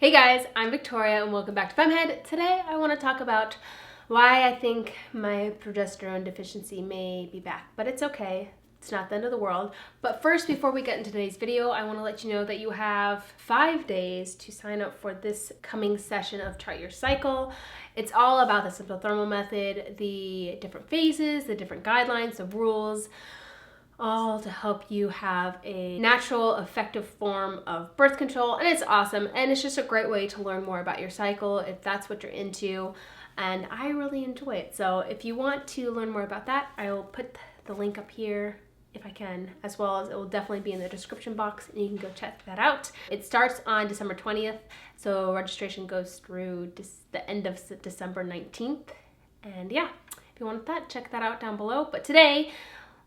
Hey guys, I'm Victoria and welcome back to FemmeHead. Today I want to talk about why I think my progesterone deficiency may be back, but it's okay. It's not the end of the world. But first, before we get into today's video, I want to let you know that you have 5 days to sign up for this coming session of Chart Your Cycle. It's all about the sympto-thermal method, the different phases, the different guidelines, the rules, all to help you have a natural, effective form of birth control. And it's awesome. And it's just a great way to learn more about your cycle if that's what you're into. And I really enjoy it. So if you want to learn more about that, I will put the link up here if I can, as well as it will definitely be in the description box and you can go check that out. It starts on December 20th. So registration goes through the end of December 19th. And yeah, if you want that, check that out down below. But today,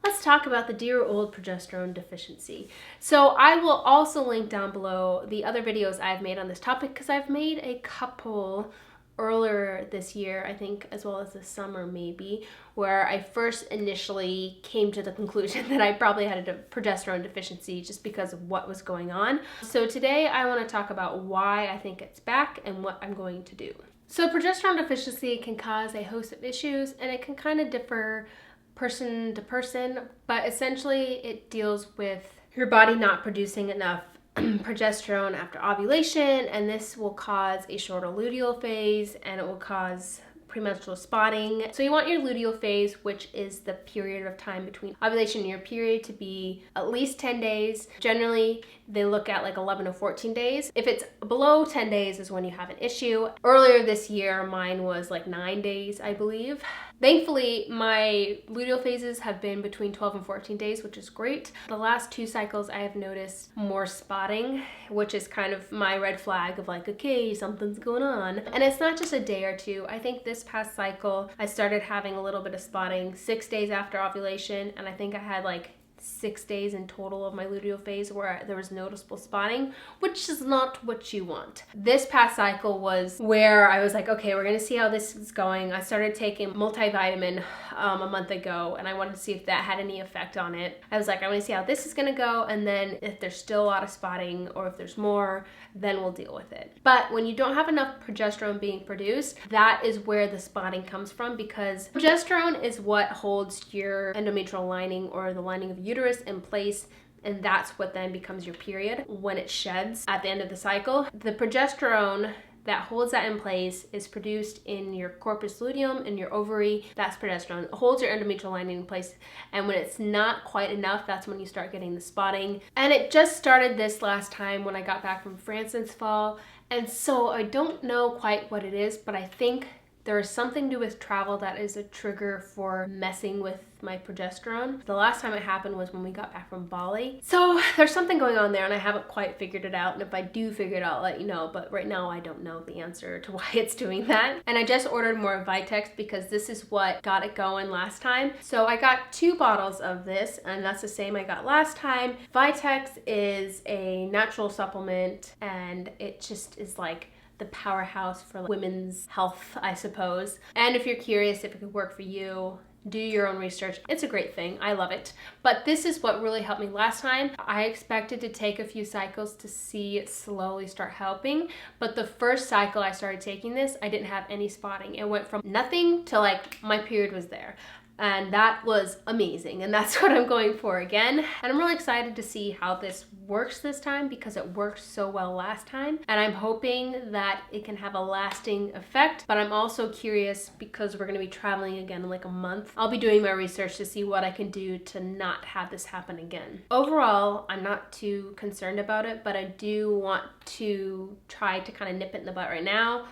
let's talk about the dear old progesterone deficiency. So I will also link down below the other videos I've made on this topic because I've made a couple earlier this year, I think, as well as this summer maybe, where I first initially came to the conclusion that I probably had a progesterone deficiency just because of what was going on. So today I want to talk about why I think it's back and what I'm going to do. So progesterone deficiency can cause a host of issues and it can kind of differ person to person, but essentially it deals with your body not producing enough progesterone after ovulation, and this will cause a shorter luteal phase and it will cause premenstrual spotting. So you want your luteal phase, which is the period of time between ovulation and your period, to be at least 10 days. Generally, they look at like 11 to 14 days. If it's below 10 days is when you have an issue. Earlier this year, mine was like 9 days, I believe. Thankfully, my luteal phases have been between 12 and 14 days, which is great. The last 2 cycles, I have noticed more spotting, which is kind of my red flag of like, okay, something's going on. And it's not just a day or two. I think this past cycle, I started having a little bit of spotting 6 days after ovulation, and I think I had like 6 days in total of my luteal phase where there was noticeable spotting, which is not what you want. This past cycle was where I was like, okay, we're gonna see how this is going. I started taking multivitamin a month ago and I wanted to see if that had any effect on it. I was like, I want to see how this is gonna go, and then if there's still a lot of spotting or if there's more, then we'll deal with it. But when you don't have enough progesterone being produced, that is where the spotting comes from, because progesterone is what holds your endometrial lining or the lining of uterus in place, and that's what then becomes your period when it sheds at the end of the cycle. The progesterone that holds that in place is produced in your corpus luteum, in your ovary. That's progesterone. It holds your endometrial lining in place, and when it's not quite enough, that's when you start getting the spotting. And it just started this last time when I got back from France this fall, and so I don't know quite what it is, but I think there is something to do with travel that is a trigger for messing with my progesterone. The last time it happened was when we got back from Bali. So there's something going on there and I haven't quite figured it out. And if I do figure it out, I'll let you know. But right now I don't know the answer to why it's doing that. And I just ordered more Vitex because this is what got it going last time. So I got 2 bottles of this, and that's the same I got last time. Vitex is a natural supplement and it just is like the powerhouse for women's health, I suppose. And if you're curious if it could work for you, do your own research. It's a great thing. I love it. But this is what really helped me last time. I expected to take a few cycles to see it slowly start helping, but the first cycle I started taking this, I didn't have any spotting. It went from nothing to like my period was there. And that was amazing, and that's what I'm going for again. And I'm really excited to see how this works this time because it worked so well last time. And I'm hoping that it can have a lasting effect, but I'm also curious because we're gonna be traveling again in like a month. I'll be doing my research to see what I can do to not have this happen again. Overall, I'm not too concerned about it, but I do want to try to kind of nip it in the butt right now.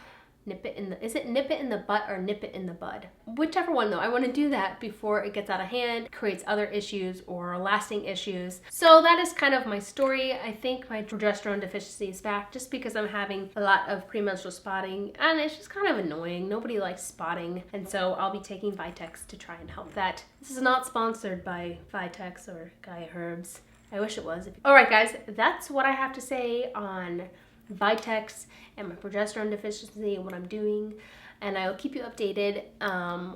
Is it nip it in the butt or nip it in the bud? Whichever one though, I want to do that before it gets out of hand, creates other issues or lasting issues. So that is kind of my story. I think my progesterone deficiency is back just because I'm having a lot of premenstrual spotting and it's just kind of annoying. Nobody likes spotting. And so I'll be taking Vitex to try and help that. This is not sponsored by Vitex or Gaia Herbs. I wish it was. All right guys, that's what I have to say on Vitex and my progesterone deficiency and what I'm doing. And I will keep you updated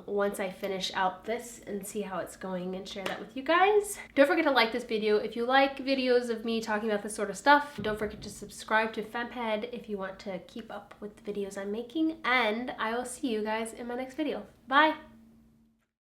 once I finish out this and see how it's going and share that with you guys. Don't forget to like this video if you like videos of me talking about this sort of stuff. Don't forget to subscribe to FemmeHead if you want to keep up with the videos I'm making. And I will see you guys in my next video. Bye!